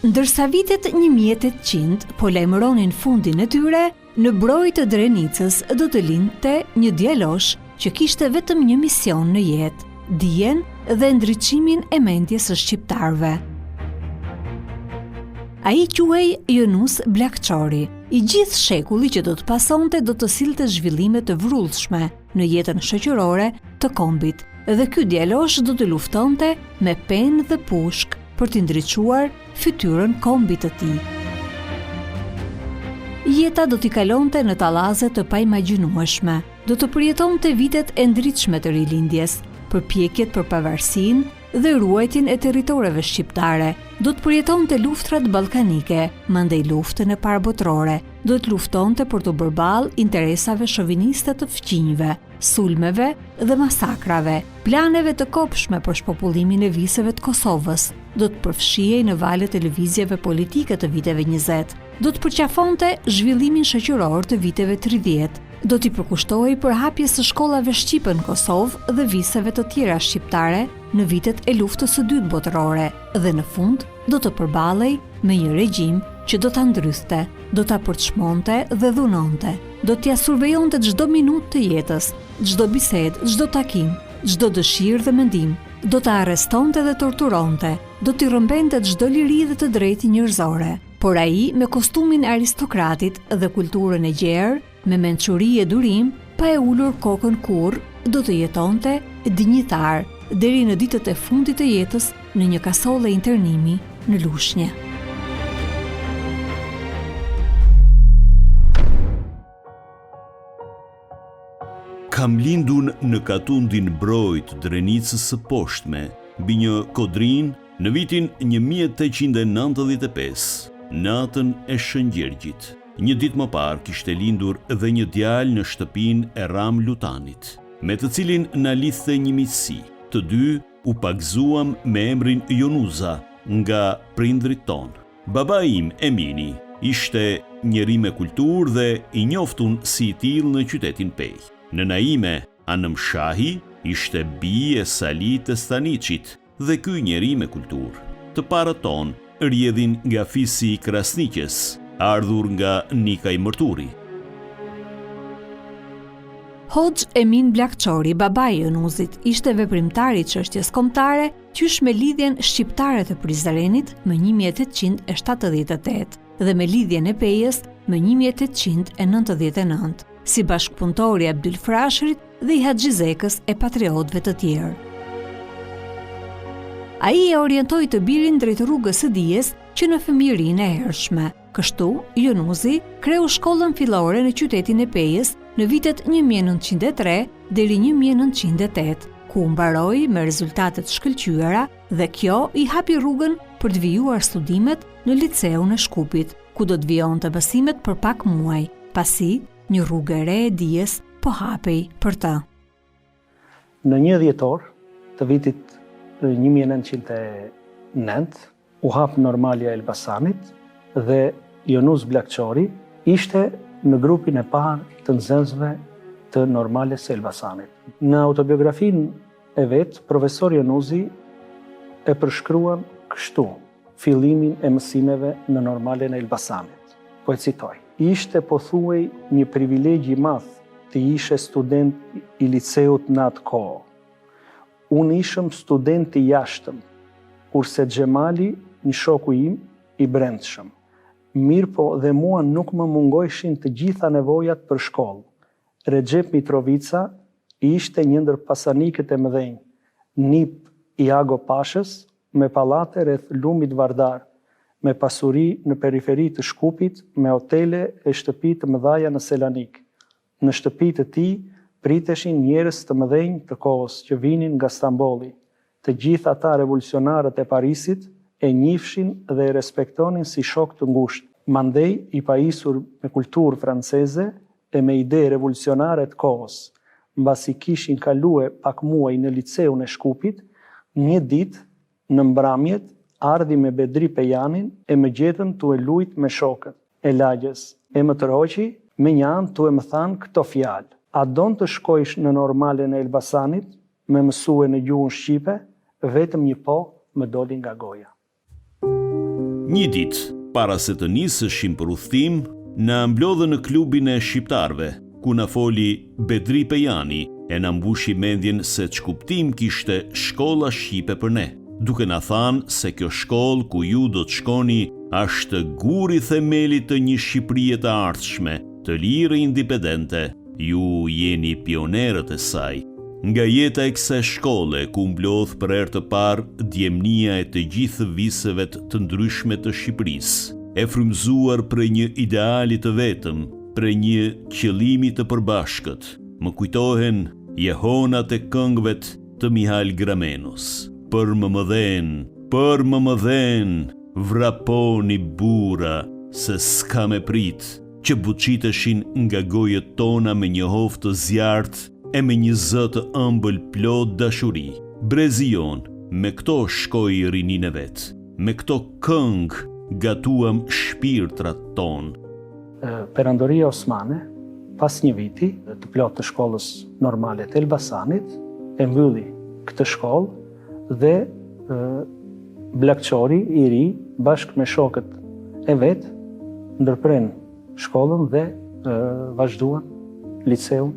Ndërsa vitet 1800 po lajmëronin fundin e tyre, në brojë të Drenicës do të lindte një djalosh që kishte vetëm një mision në jetë, dijen dhe ndriçimin e mendjes së shqiptarëve. Ai quhej Yunus Bllakçori. I gjithë shekulli që do të pasonte do të sillte zhvillime të vrrullshme në jetën shoqërore të kombit, dhe ky djalosh do të luftonte me penë dhe pushk për të ndriçuar fytyrën kombit të tij. Jeta do t'i kalonte në tallaze të paimagjinueshme, do të përjetonte vitet e ndritshme të rilindjes, përpjekjet për pavarësinë dhe ruajtjen e territoreve shqiptare, do të përjetonte luftrat ballkanike, mandej luftën e parë botërore, do të luftonte për të bërë balll interesave shoviniste të fqinjve, sulmeve dhe masakrave, planeve të kopshme për shpopullimin e viseve të Kosovës, do të përfshihej në valët e lëvizjeve politike të viteve 20, do të përqafonte zhvillimin shoqëror të viteve 30, do t'i përkushtohej për hapjes së shkollave shqipe në Kosovë dhe viseve të tjera shqiptare në vitet e luftës së dytë botërore, dhe në fund do të përballej me një regjim që do ta ndryste, do ta përçmonte dhe dhunonte, do t'ia survejonte çdo minutë të jetës, çdo bisedë, çdo takim, çdo dëshirë dhe mendim, do ta arrestonte dhe torturonte, do t'i rrëmbente çdo liri dhe të drejtë njerëzore. Por ai, me kostumin e aristokratit dhe kulturën e gjerë, me mençuri e durim, pa e ulur kokën kurrë, do të jetonte dinjitar deri në ditët e fundit të jetës në një kasolle internimi në Lushnjë. Kam lindun në katundin brojë të Drenicës së poshtme, mbi një kodrin në vitin 1895, natën e Shëngjërgjit. Një ditë më parë kishte lindur dhe një djalë në shtëpinë e Ram Lutanit, me të cilin na lidhte një miqësi. Të dy u pagzuam me emrin Jonuza nga prindrit tonë. Baba im, Emini, ishte njeri me kulturë dhe i njoftun si i tillë në qytetin Pej. Nëna ime, Anëm Shahi, ishte bie e Salit të Staniçit dhe ky njeri me kulturë. Të parët tonë rrjedhin nga fisi i Krasniqës, ardhur nga Nika i Mërturi. Hoxh Emin Bllakçori, babai i Yunuzit, ishte veprimtar i çështjes kombëtare, qysh me lidhjen shqiptare të Prizrenit më 1878 dhe me lidhjen e Pejës më 1899, si bashkëpunëtori i Abdyl Frashërit dhe i Haxhizekës e patriotëve të tjerë. Ai e orientoi të birin drejt rrugës së dijes që në fëmijërinë e hershme. Kështu, Yunuzi kreu shkollën fillore në qytetin e Pejës në vitet 1903 deri 1908, ku mbaroi me rezultate të shkëlqyera dhe kjo i hapi rrugën për të vijuar studimet në liceun e Shkupit, ku do të vijonte mësimet për pak muaj, pasi një rrugë e re e dijes po hapej për të. Në 1 dhjetor të vitit 1909 u hap Normalja e Elbasanit dhe Yunus Bllakçori ishte në grupin e parë të nxënësve të Normales së Elbasanit. Në autobiografinë e vet, profesor Yunusi e përshkruan kështu fillimin e mësimeve në Normalen e Elbasanit. Po e citoj: "Ishte pothuaj një privilegj i madh të ishe student i liceut në atë kohë. Unë ishëm student i jashtëm, kurse Xhemali, një shoku im i brendshëm. Mirë po dhe mua nuk më mungojshin të gjitha nevojat për shkollë. Recep Mitrovica ishte një ndër pasanikët e mëdhenj, nip i Ago Pashës, me pallate rreth lumit Vardar, me pasuri në periferi të Shkupit, me hotele e shtëpi të mëdhaja në Selanik. Në shtëpi të tij priteshin njerëz të mëdhenj të kohës që vinin nga Stambolli. Të gjithë ata revolucionarët e Parisit e njihshin dhe e respektonin si shok të ngushtë. Mandej i pajisur me kulturë franceze e me ide revolucionare të kohës. Mbasi kishin kalue pak muaj në liceun e Shkupit, një ditë në mbrëmjet ardhi me Bedri Pejanin e më gjetën tu e lujt me shokët e lagjës. E më tërhoqi me një anë tu e më thanë këto fjalë: "A don të shkojsh në Normalen e Elbasanit me mësue në gjuhën shqipe?" Vetëm një po më doli nga goja. Një ditë, para se të nisëshim për udhëtim, na mblodhën në klubin e shqiptarëve, ku na foli Bedri Pejani e na mbushi mendjen se ç'kuptim kishte shkolla shqipe për ne, duke na thënë se kjo shkollë ku ju do të shkoni është guri themelit të një Shqipërie të ardhshme, të lirë e indipendente. Ju jeni pionerët e saj. Nga jeta e kësaj shkolle ku mblodh për herë të parë djemnia e të gjithë viseve të ndryshme të Shqipërisë, e frymëzuar për një ideali të vetëm, për një qëllimi të përbashkët, më kujtohen jehonat e këngëve të Mihal Gramenos. Për më mëdhen, vraponi bura, se s'ka me prit, që buçiteshin nga gojët tona me një hof të zjarrt e me një zë të ëmbël plot dashuri. Brezion, me këto shkoi rinin e vet, me këto këngë gatuam shpirtrat ton. Perandoria Osmane, pas një viti të plot të shkollës normale të Elbasanit, e mbylli këtë shkollë dhe Bllakçori i ri bashkë me shokët e vet ndërpren shkollën dhe vazhduan liceun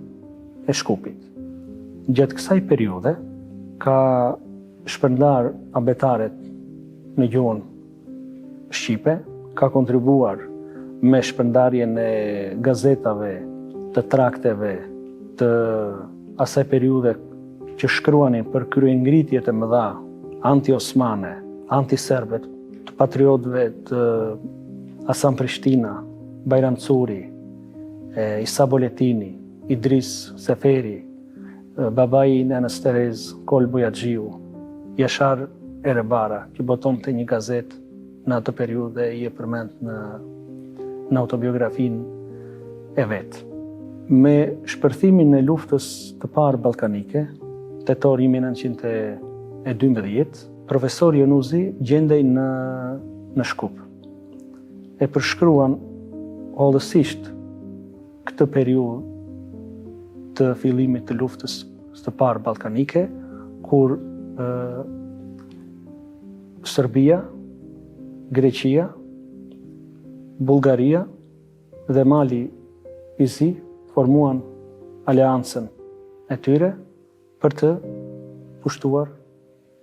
e Shkupit. Gjatë kësaj periudhe ka shpërndar abetaret në gjuhën shqipe, ka kontribuar me shpërndarjen e gazetave, të trakteve të asaj periudhe që shkruanin për kryengritjet e mëdha anti-osmane, anti-serbe, të patriotëve të Hasan Prishtina, Bajram Curi, Isa Boletini, Idris Seferi, babai i nënës Terez, Kolbu Yaxhiu, Jashar Erebara, që boton të një gazet në atë periudhe i e përmend në autobiografin e vet. Me shpërthimin e luftës të parë ballkanike, tetor 1912, profesori Jonuzi gjendej në Shkup. E përshkruan hollësisht këtë periudhë të fillimit të luftës së parë ballkanike, kur Serbia, Greqia, Bullgaria dhe Mali i Zi formuan aleancën e tyre për të pushtuar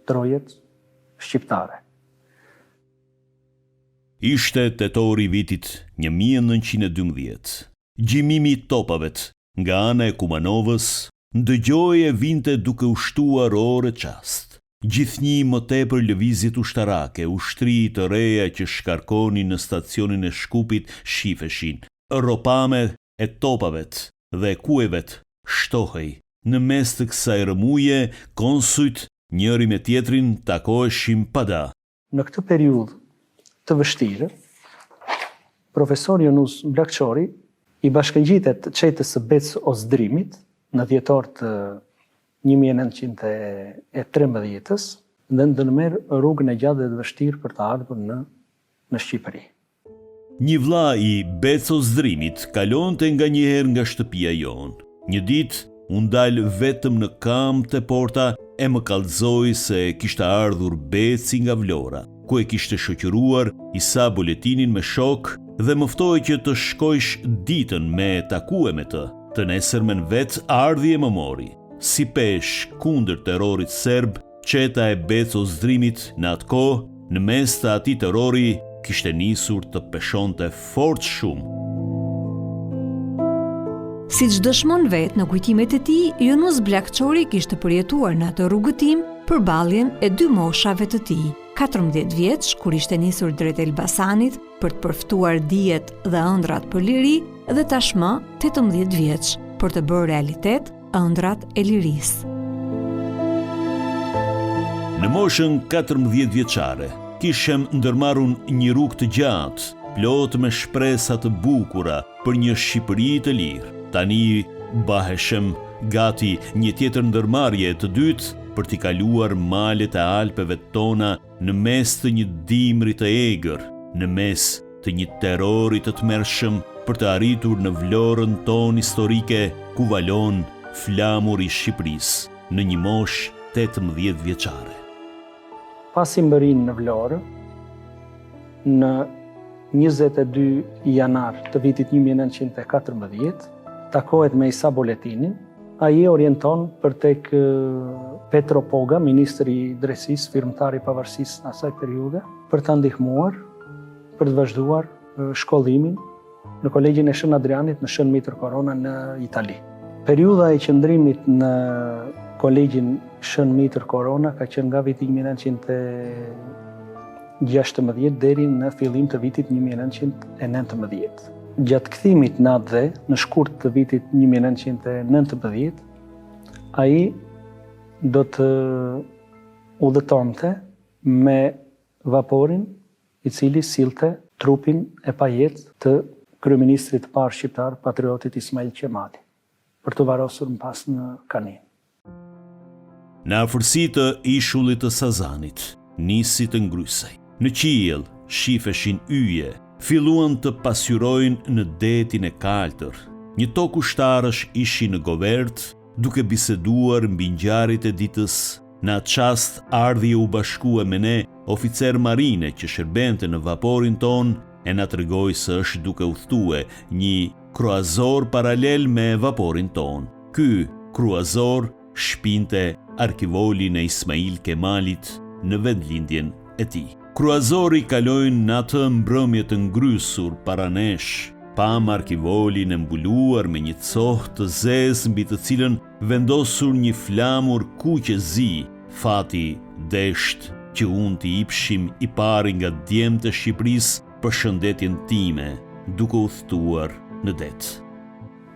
trojet shqiptare. Ishte tetori vitit 1912. Gjimimi i topavet nga ana e Kumanovës ndëgjoi e vinte duke ushtuar orë çast. Gjithnjë më tepër lëvizjet ushtarake, ushtri të reja që shkarkonin në stacionin e Shkupit shifeshin. Ropame e topavet dhe kuevet shtohej. Në mes të kësaj rëmuje, konsujt njëri me tjetrin takoheshin pada. Në këtë periudhë të vështirë, profesor Jonus Bllakçori i bashkëngjitet çetës së Bec Ozdrimit në dhjetor të 1913-s dhe ndërmerr rrugën e gjatë dhe të vështirë për të ardhur në Shqipëri. Një vlla i Bec Ozdrimit kalonte nganjëherë nga shtëpia jon. Një ditë u dal vetëm në kam te porta e më kallëzoi se kishte ardhur Beci nga Vlora, ku e kishte shoqëruar Isa Boletinin me shok dhe më ftoi që të shkojsh ditën me takue me të. Të nesërmen vet ardhi e më mori. Si pesh kundër terrorit serb, qeta e Bec Ozdrimit në atë kohë, në mes të atij terrori, kishte nisur të peshonte fort shumë. Siç dëshmon vetë në kujtimet e tij, Jonus Bllakçori kishte përjetuar në atë rrugëtim përballjen e dy moshave të tij. 14 vjeç, kur ishte nisur drejt Elbasanit për të përftuar dijet dhe ëndrat për liri, dhe tashmë 18 vjeç për të bërë realitet ëndrat e lirisë. Në moshën 14 vjeçare, kishem ndërmarrun një rrugë të gjatë, plot me shpresa të bukura për një Shqipëri të lirë. Tani baheshem gati një tjetër ndërmarrje të dytë për t'i kaluar malet e Alpeve tona në mes të një dimri të egër, në mes të një terrori të tmerrshëm për të arritur në Vlorën tonë historike ku valon flamuri i Shqipërisë në një moshë 18 vjeçare. Pasi mbërin në Vlorë, në 22 janar të vitit 1914, takohet me Isa Boletinin. Ai orienton për tek Petro Poga, ministri i drejtësisë, firmtar i pavarësisë në asaj periudhe, për ta ndihmuar për të vazhduar shkollimin në Kolegjin e Shën Adrianit në Shën Mitër Korona në Itali. Periudha e qëndrimit në Kolegjin Shën Mitër Korona ka qenë nga viti 1916 deri në fillim të vitit 1919. Gjatë kthimit në atë dhe, në shkurt të vitit 1919, ai do të udhëtonte me vaporin i cili sillte trupin e pajet të kryeministrit të parë shqiptar, patriotit Ismail Qemali, për të varosur më pas në Kanin. Në afërsi të ishullit të Sazanit, nisi të ngrysej. Në qiell shifeshin yje, filluan të pasqyrojnë në detin e kaltër. Një tokë ushtarësh ishin në govert, duke biseduar mbi ngjarjet e ditës. Në atë çast ardhi u bashkua me ne oficer marine që shërbente në vaporin ton e na tregoi se është duke udhtue një kruazor paralel me vaporin ton. Ky kruazor shpinte arkivolin e Ismail Kemalit në vendlindjen e tij. Kruazori kalojnë në atë mbrëmje të ngrysur para nesh, pam arkivolin e mbuluar me një cohë të zezë mbi të cilën vendosur një flamur kuqe zi, fati desht që unë t'i ipshim i pari nga djemtë e Shqipërisë për shëndetjen time, duke udhëtuar në det.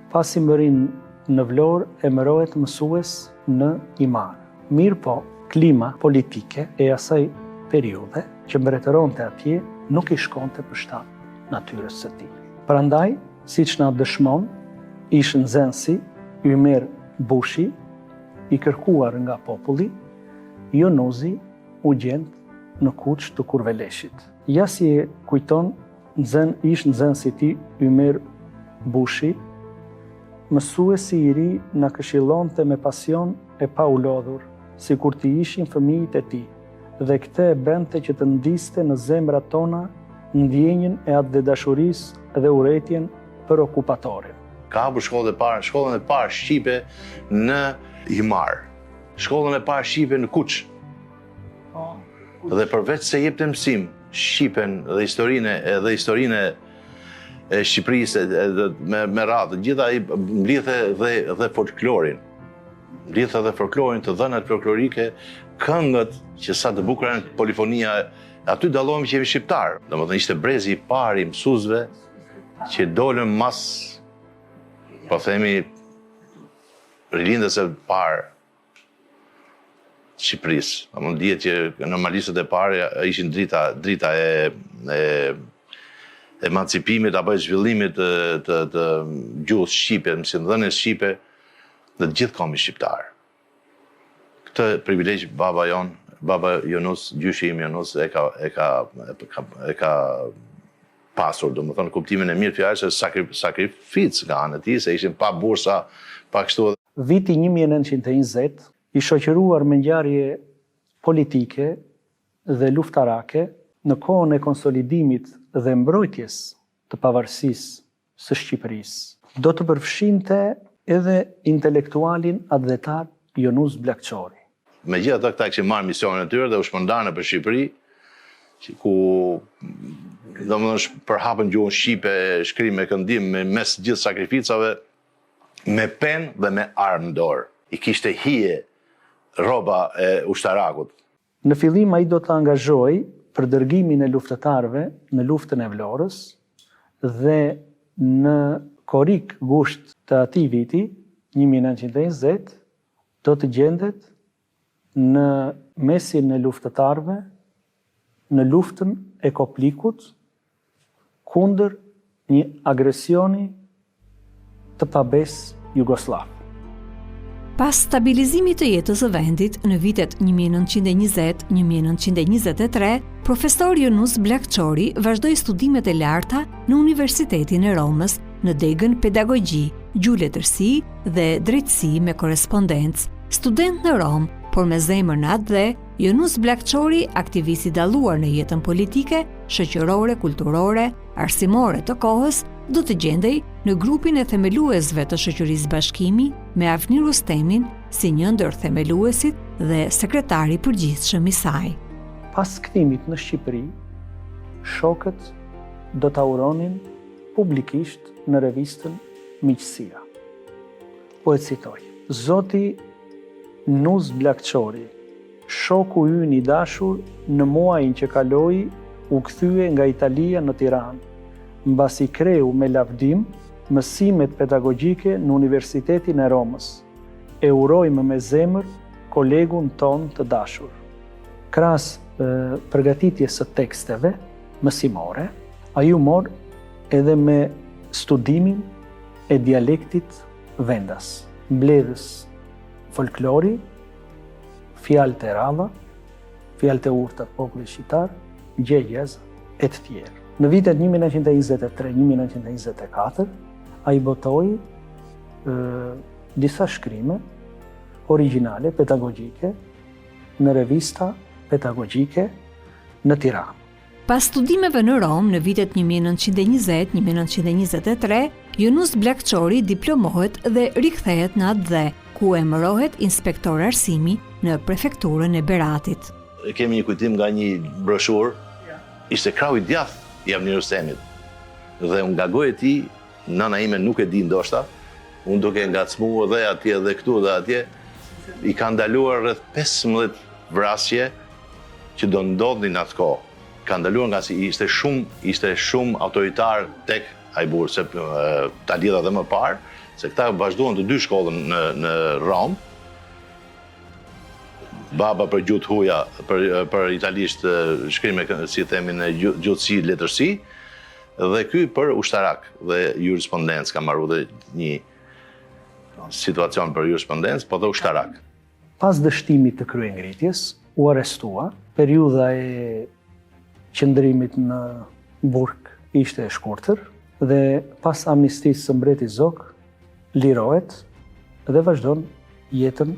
Pasi më rinë në Vlorë, emërohet mësues në Imar. Mirë po, klima politike e asaj periudhe që mbretëronte atje nuk i shkonte për shtatë natyrës së tij. Prandaj, siç na dëshmon ish nxënësi Ymer Bushi, i kërkuar nga populli, Jonuzi u gjend në kuç të Kurveleshit. Ja si e kujton ish nxënësi i tij Ymer Bushi, mësuesi i ri na këshillonte me pasion e pa u lodhur, sikur të ishin fëmijët e tij, dhe këtë e bente që të ndiste në zemrat tona ndjenjën e atë dhe dashurisë dhe urrëtitjen për okupatorin. Ka hapur shkollën e parë shqipe në Imar, shkollën e parë shqipe në Kuç. Dhe përveç se jepte mësim shqipen dhe historinë e Shqipërisë me radhë, gjitha i mblidhe dhe folklorin. Mblidhe dhe folklorin, të dhënat folklorike, këngët që sa të bukura janë, polifonia, aty dallohemi që jemi shqiptar. Domethënë ishte brezi i parë i mësuesve që dolën mas, po themi, rilindës e parë Shqipërisë. Domethënë dihet që normalistët e parë ishin drita e emancipimit apo e zhvillimit të gjuhës shqipe, mësimdhënies shqipe dhe të gjithë kombit shqiptar. Këtë privilegj baba Jonus, gjyshi im Jonus e ka pasur, domethënë kuptimin e mirë fjalës se sakrificë nga ana e tij, se ishin pa bursa, pa kështu. Viti 1920 i shoqëruar me ngjarje politike dhe luftarake në kohën e konsolidimit dhe mbrojtjes të pavarësisë së Shqipërisë, do të përfshinte edhe intelektualin atletar Jonus Bllakçori. Megjithatë këta kishin marrë misionin e tyre dhe u shpërndarën për Shqipëri, ku domethënë përhapën gjuhën shqipe, shkrim me këndim mes gjithë sakrificave, me penë dhe me armë dorë. I kishte hije rroba e ushtarakut. Në fillim ai do të angazhojë për dërgimin e luftëtarëve në luftën e Vlorës dhe në korrik gusht të atij viti, 1920, do të gjendet në mesin e luftëtarëve në luftën e Koplikut kundër një agresioni të pabes jugoslav. Pas stabilizimit të jetës së vendit në vitet 1920-1923, profesor Jonus Bllakçori vazhdoi studimet e larta në Universitetin e Romës në degën pedagogji, gjuhë letërsi dhe drejtësi me korrespondencë. Student në Rom, por me zemër në atë dhe, Jonus Bllakçori, aktivist i dalluar në jetën politike, shoqërore, kulturore, arsimore të kohës, do të gjendej në grupin e themeluesve të Shoqërisë Bashkimi me Avni Rustemin si një ndër themeluesit dhe sekretari i përgjithshëm i saj. Pas kthimit në Shqipëri, shokët do ta uronin publikisht në revistën Miqësia. Po e citoj: Zoti Nus Bllakçori, shoku ynë i dashur, në muajin që kaloi u kthye nga Italia në Tiranë, mbasi kreu me lavdim mësimet pedagogjike në Universitetin e Romës. E urojmë me zemër kolegun ton të dashur. Krahas përgatitjes së teksteve mësimore, ai u mor edhe me studimin e dialektit vendas, mbledhës folklori, fjalët e rradha, fjalët e urta të popullit shqiptar, gjegjes e të tjerë. Në vitet 1923-1924, ai botoi disa shkrime origjinale pedagogjike në revista pedagogjike në Tiranë. Pas studimeve në Rom në vitet 1920-1923, Jonus Bllakçori diplomohet dhe rikthehet në atë dhe, ku emërohet inspektor arsimi në prefekturën e Beratit. Kemi një kujtim nga një broshurë, ishte krau i djathtë i Avni Rustemit. Dhe unë nga goja e tij, nëna ime nuk e di ndoshta, unë duke ngacmuar dhe atje dhe këtu dhe atje, i ka ndaluar rreth 15 vrasje që do ndodhin atë kohë. Ka ndaluar nga si ishte shumë autoritar tek ai burr, se ta lidha dhe më parë, se këta vazhduan të dy shkollën në Rom. Baba për gjuhë huaja, për italisht shkrime, si themi, në gjuhësi, letërsi, dhe ky për ushtarak dhe jurisprudencë, ka marrë dhe një situacion për jurisprudencë, po dhe ushtarak. Pas dështimit të kryengritjes, u arrestua. Periudha e qëndrimit në burg ishte e shkurtër dhe pas amnistisë së mbretit Zog, lirohet dhe vazhdon jetën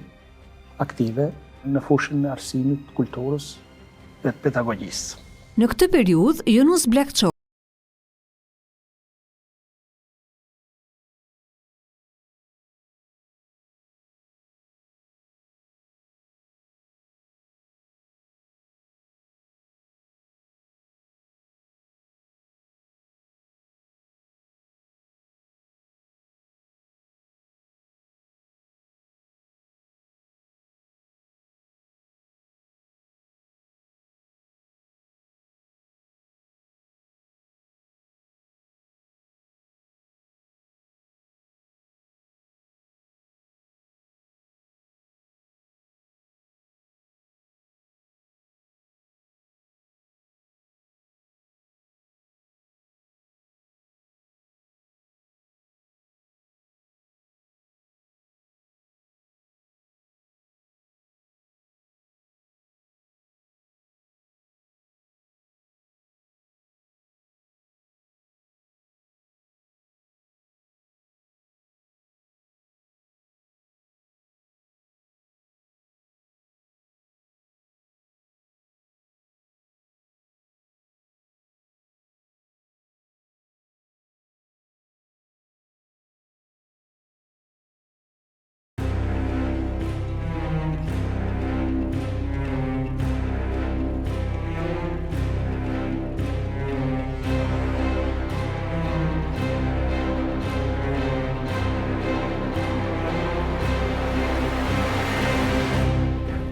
aktive në fushën e arsimit, kulturës dhe pedagogjisë. Në këtë periudhë, Jonus Bllakçori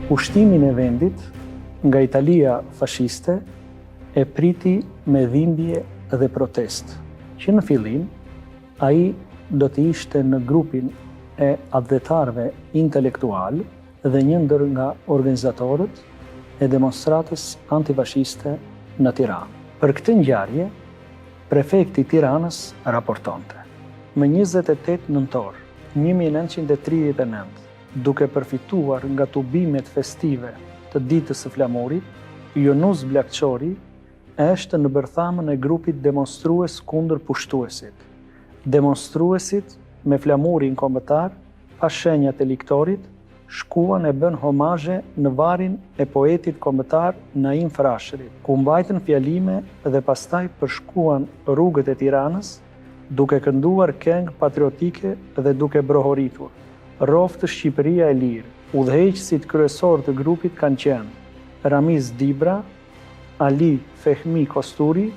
Ushtimin e vendit nga Italia fashiste e priti me dhimbje dhe protest, që në fillim ai do të ishte në grupin e adhetarëve intelektual dhe një ndër nga organizatorët e demonstratës antifashiste në Tiranë. Për këtë ngjarje, prefekti i Tiranës raportonte: më 28 nëntor 1939, duke përfituar nga tubimet festive të ditës së flamurit, Jonus Bllakçori është në bërthamën e grupit demonstrues kundër pushtuesit. Demonstruesit me flamurin kombëtar, pa shenjat e liktorit, shkuan e bën homazhe në varrin e poetit kombëtar Naim Frashërit, ku mbajtën fjalime dhe pastaj përshkuan rrugët e Tiranës, duke kënduar këngë patriotike dhe duke brohoritur. Roftë Shqipëria e lirë, udhëheqësit kryesor të grupit kanë qenë Ramiz Dibra, Ali Fehmi Kosturi,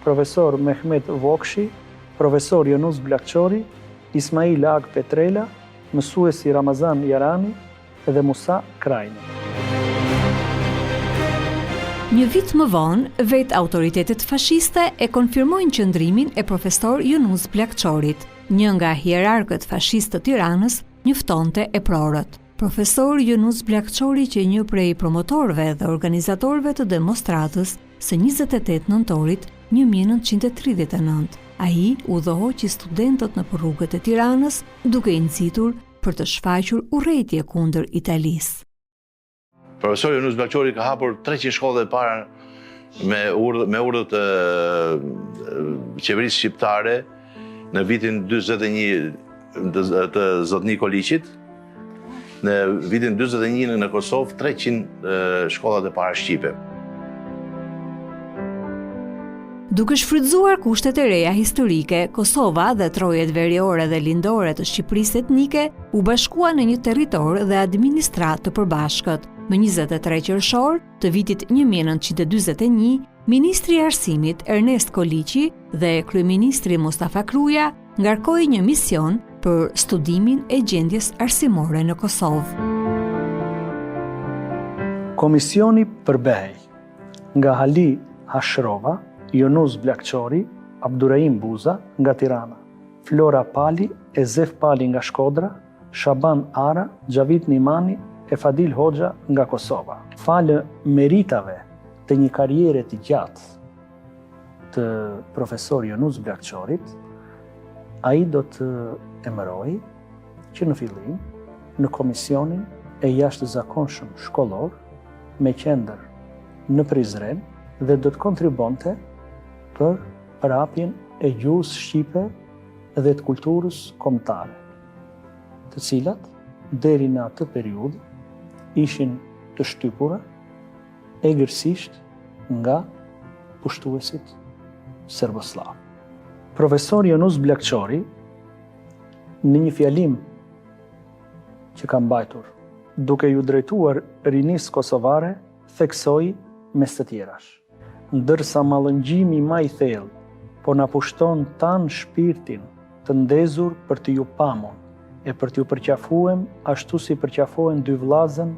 profesor Mehmet Vokshi, profesor Jonus Blakçori, Ismail Ag Petrela, mësuesi Ramazan Jarani dhe Musa Krajni. Një vit më vonë, vetë autoritetet fashiste e konfirmojnë qëndrimin e profesor Jonus Blakçorit. Një nga hierarkët fashist të Tiranës njoftonte e prorët. Profesor Jonus Blakçori, që një prej promotorëve dhe organizatorëve të demonstratës së 28 nëntorit 1939. Ai udhëhoqi studentët në rrugët e Tiranës duke i nxitur për të shfaqur urrëtie kundër Italisë. Profesor Jonus Blakçori ka hapur 300 shkolla të para me urdhë të qeverisë shqiptare në vitin 41 të zot Nikoliçit. Në vitin 41 në Kosovë 300 shkollat e para shqipe. Duke shfrytzuar kushtet e reja historike, Kosova dhe trojet veriore dhe lindore të Shqipërisë etnike u bashkuan në një territor dhe administrat të përbashkët. Më 23 qershor të vitit 1941, Ministri i Arsimit Ernest Koliçi dhe Kryeministri Mustafa Kruja ngarkoi një mision për studimin e gjendjes arsimore në Kosovë. Komisioni përbehej nga Hali Hashrova, Jonus Blakçori, Abdurrahim Buza nga Tirana, Flora Pali e Zef Pali nga Shkodra, Shaban Ara, Xhavit Nimani e Fadil Hoxha nga Kosova. Falë meritave të një karriere të gjatë të profesor Jonus Blakçorit, ai do të emërojë që në fillim në komisionin e jashtëzakonshëm shkollor me qendër në Prizren dhe do të kontribonte për prapjen e gjuhës shqipe dhe të kulturës kombëtare, të cilat deri në atë periudhë ishin të shtypura egërsisht nga pushtuesit serboslav. Profesor Jonus Blakçori, në një fjalim që ka mbajtur, duke ju drejtuar rinisë kosovare, theksoi mes të tjerash: ndërsa mallëngjimi më i thellë po na pushton tan shpirtin të ndezur për të ju pamur e për t'ju përqafuem ashtu si përqafohen dy vllazën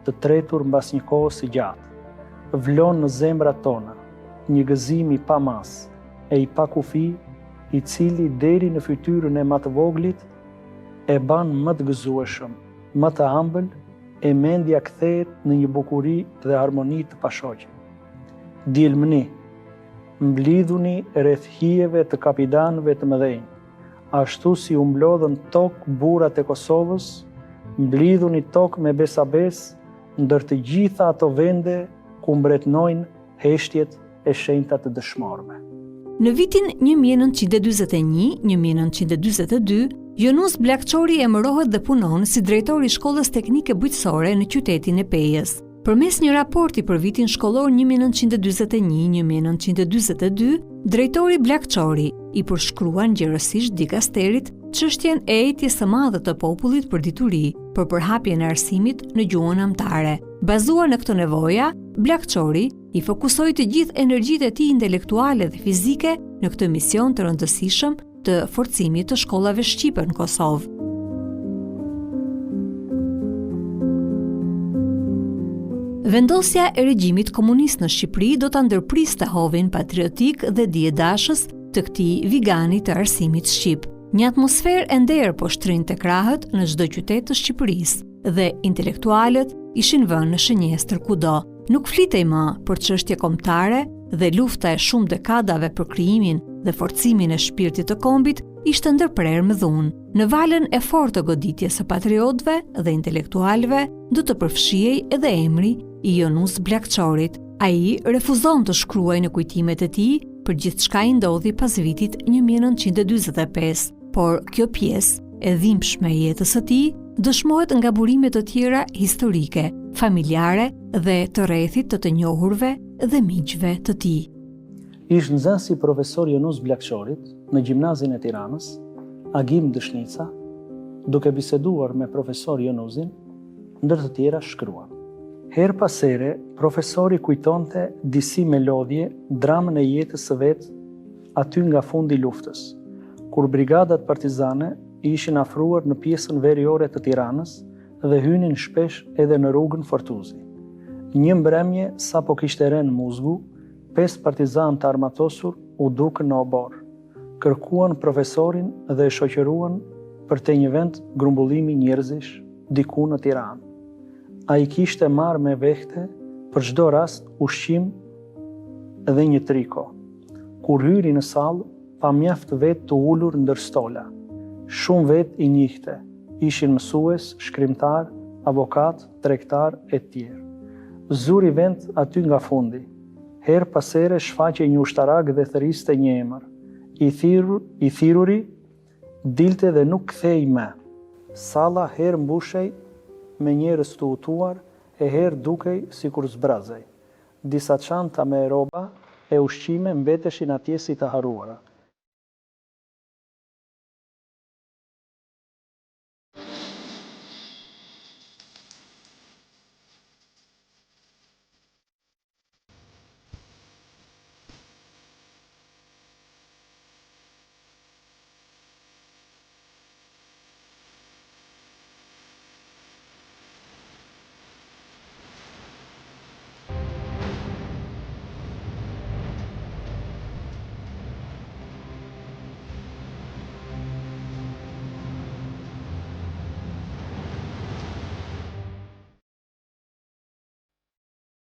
të tretur mbas një kohë së gjatë. Vlon në zemrat tona një gëzim i pamas e i pa kufi, i cili deri në fytyrën e më të voglit e ban më të gëzueshëm, më të ëmbël, e mendja kthehet në një bukuri dhe harmoni të pashoqe. Dielmëni, mblidhuni rreth hijeve të kapitanëve të mëdhenj, ashtu si u mblodhën tokë burrat e Kosovës, mblidhuni tokë me besabes ndër të gjitha ato vende ku mbretnojnë heshtjet e shenjta të dëshmorëve. Në vitin 1941-1942, Jonus Blakçori emërohet dhe punon si drejtori i Shkollës Teknike Bujqësore në qytetin e Pejës. Përmes një raporti për vitin shkollor 1941-1942, drejtori Blakçori i përshkruan gjerësisht dikasterit çështjen e ejtjes së madhe të popullit për dituri, për përhapjen e arsimit në gjuhën amtare. Bazuar në këtë nevoja, Blakçori i fokusoi të gjithë energjitë e tij intelektuale dhe fizike në këtë mision të rëndësishëm të forcimit të shkollave shqipe në Kosovë. Vendosja e regjimit komunist në Shqipëri do ta ndërpriste hovin patriotik dhe diedashës të këtij vigani të arsimit shqip. Një atmosferë e nderë po shtrinte krahët në çdo qytet të Shqipërisë dhe intelektualët ishin vënë në shënjestër kudo. Nuk flitej më për çështje kombëtare dhe lufta e shumë dekadave për krijimin dhe forcimin e shpirtit të kombit ishte ndërprerë me dhunë. Në valën e fortë të goditjes së patriotëve dhe intelektualëve do të përfshihej edhe emri i Jonus Blakçorit. Ai refuzon të shkruajë në kujtimet e tij për gjithçka i ndodhi pas vitit 1945, por kjo pjesë e dhimbshme e jetës së tij dëshmohet nga burime të tjera historike, familjare dhe të rrethit të njohurve dhe miqve të tij. Ish nxënësi profesor Jonus Blakçorit në Gjimnazin e Tiranës, Agim Dëshnica, duke biseduar me profesor Jonusin, ndër të tjera shkruan. Her pas here, profesori kujtonte disi melodje dramën e jetës së vet aty nga fundi i luftës, kur brigadat partizane ishin afruar në pjesën veriore të Tiranës dhe hynin shpesh edhe në rrugën Fortuzi. Një mbrëmje sa po kishte rënë Muzgu, 5 partizan të armatosur u dukën në obor, kërkuan profesorin dhe e shoqëruan për te një vend grumbullimi njerëzish diku në Tiranë. A i kishte marrë me vehte për çdo rast ushqim dhe një triko. Kur hyri në sallë, pa mjaft vetë të ulur ndër stola. Shumë vetë i njihte, ishin mësues, shkrimtar, avokat, tregtar e tjerë. Zuri vend aty nga fundi. Her pas here shfaqe një ushtarak dhe thëriste një emër. I thiruri dilte dhe nuk kthej më. Salla her mbushej me njerëz të utuar e her dukej sikur zbrazej. Disa çanta me roba e ushqime mbeteshin atje si të haruara.